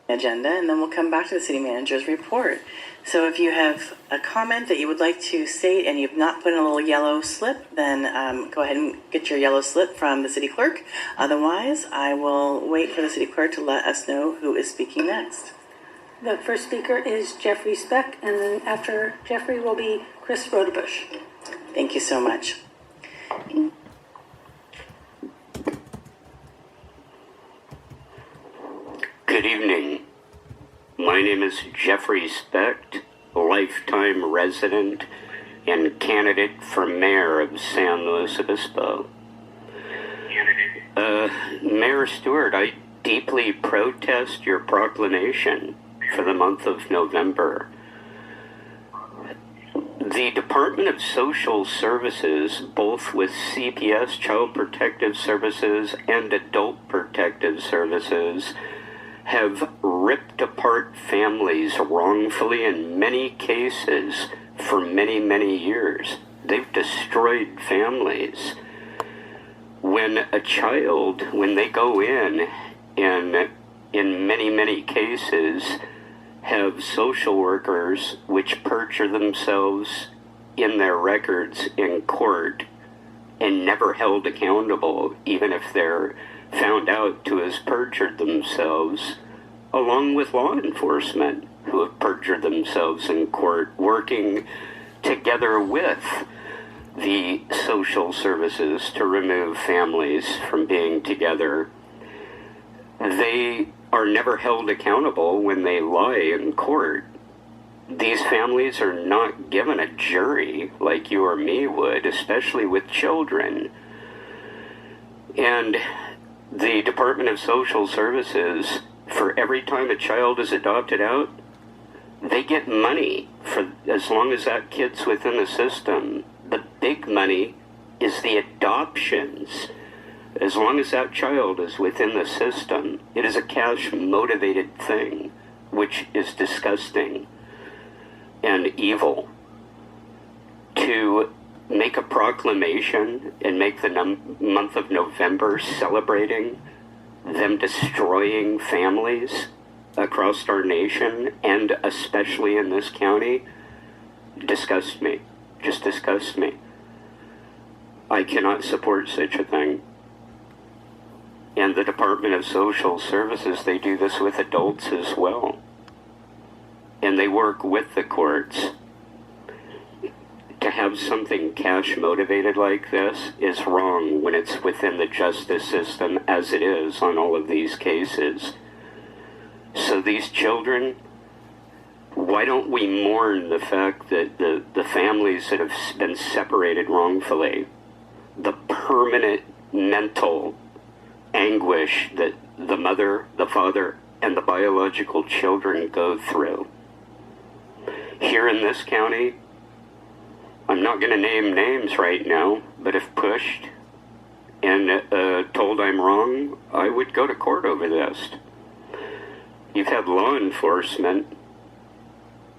agenda, and then we'll come back to the city manager's report. So if you have a comment that you would like to state and you've not put in a little yellow slip, then go ahead and get your yellow slip from the city clerk. Otherwise, I will wait for the city clerk to let us know who is speaking next. The first speaker is Jeffrey Specht, and then after Jeffrey will be Chris Rodebush. Thank you so much. Good evening. My name is Jeffrey Specht, a lifetime resident and candidate for mayor of San Luis Obispo. Mayor Stewart, I deeply protest your proclamation for the month of November. The Department of Social Services, both with CPS, Child Protective Services, and Adult Protective Services, have ripped apart families wrongfully in many cases for many, many years. They've destroyed families. When a child, when they go in many, many cases, have social workers which perjure themselves in their records in court and never held accountable, even if they're found out to have perjured themselves, along with law enforcement who have perjured themselves in court, working together with the social services to remove families from being together. They are never held accountable when they lie in court. These families are not given a jury like you or me would, especially with children. And the Department of Social Services, for every time a child is adopted out, they get money for as long as that kid's within the system. The big money is the adoptions. As long as that child is within the system, it is a cash-motivated thing, which is disgusting and evil. To make a proclamation and make the month of November celebrating them destroying families across our nation, and especially in this county, disgusts me. Just disgusts me. I cannot support such a thing. And the Department of Social Services, they do this with adults as well. And they work with the courts. To have something cash motivated like this is wrong when it's within the justice system, as it is on all of these cases. So these children, why don't we mourn the fact that the families that have been separated wrongfully, the permanent mental anguish that the mother, the father, and the biological children go through. Here in this county, I'm not going to name names right now, but if pushed and told I'm wrong, I would go to court over this. You've had law enforcement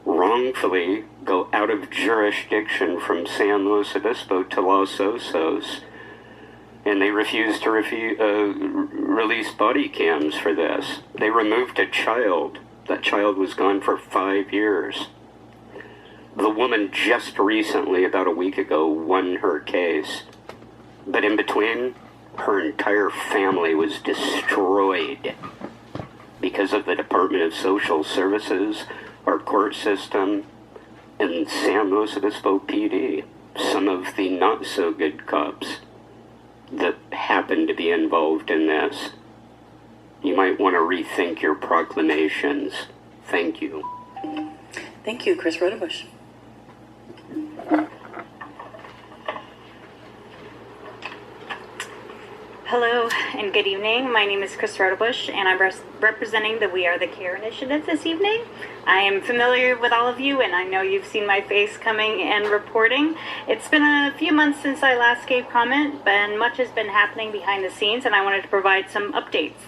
wrongfully go out of jurisdiction from San Luis Obispo to Los Osos, and they refused to release body cams for this. They removed a child. That child was gone for 5 years. The woman just recently, about a week ago, won her case. But in between, her entire family was destroyed because of the Department of Social Services, our court system, and San Luis Obispo PD. Some of the not-so-good cops that happen to be involved in this. You might want to rethink your proclamations. Thank you. Thank you, Chris Rodebush. Hello and good evening. My name is Chris Rodebush, and I'm representing the We Are the Care initiative this evening. I am familiar with all of you, and I know you've seen my face coming and reporting. It's been a few months since I last gave comment, and much has been happening behind the scenes, and I wanted to provide some updates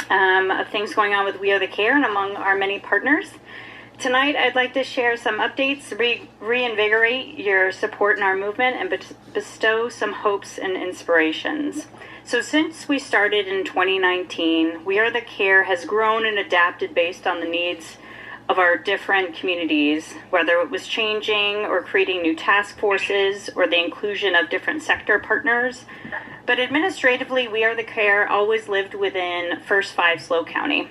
of things going on with We Are the Care and among our many partners. Tonight, I'd like to share some updates, reinvigorate your support in our movement, and bestow some hopes and inspirations. So since we started in 2019, We Are the Care has grown and adapted based on the needs of our different communities, whether it was changing or creating new task forces or the inclusion of different sector partners. But administratively, We Are the Care always lived within First 5 SLO County.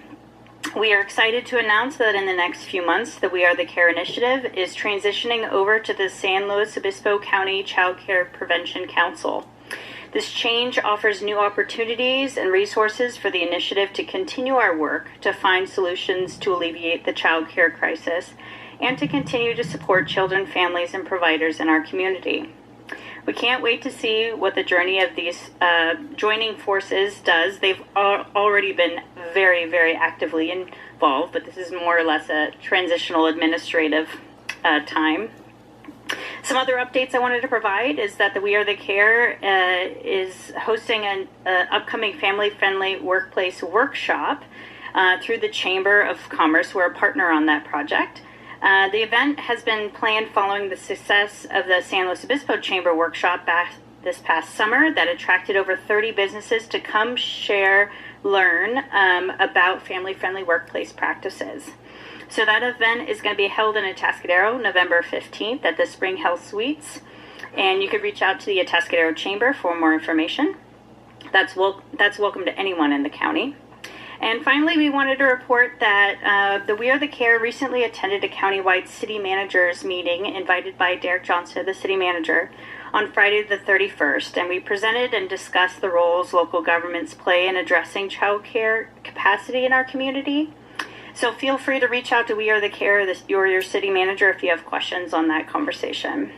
We are excited to announce that in the next few months, the We Are the Care initiative is transitioning over to the San Luis Obispo County Child Care Prevention Council. This change offers new opportunities and resources for the initiative to continue our work to find solutions to alleviate the child care crisis and to continue to support children, families, and providers in our community. We can't wait to see what the journey of these joining forces does. They've already been very, very actively involved, but this is more or less a transitional administrative time. Some other updates I wanted to provide is that the We Are the Care is hosting an upcoming family-friendly workplace workshop through the Chamber of Commerce. We're a partner on that project. The event has been planned following the success of the San Luis Obispo Chamber workshop back this past summer that attracted over 30 businesses to come share, learn about family-friendly workplace practices. So that event is going to be held in Atascadero November 15th at the Spring Health Suites. And you could reach out to the Atascadero Chamber for more information. That's welcome to anyone in the county. And finally, we wanted to report that the We Are the Care recently attended a countywide city managers meeting invited by Derek Johnson, the city manager, on Friday the 31st. And we presented and discussed the roles local governments play in addressing child care capacity in our community. So feel free to reach out to We Are the Care or your city manager if you have questions on that conversation.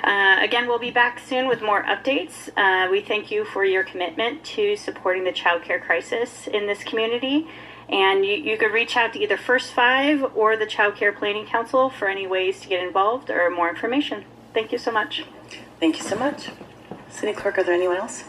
Again, we'll be back soon with more updates. We thank you for your commitment to supporting the child care crisis in this community. And you could reach out to either First 5 or the Child Care Planning Council for any ways to get involved or more information. Thank you so much. Thank you so much. City Clerk, are there anyone else?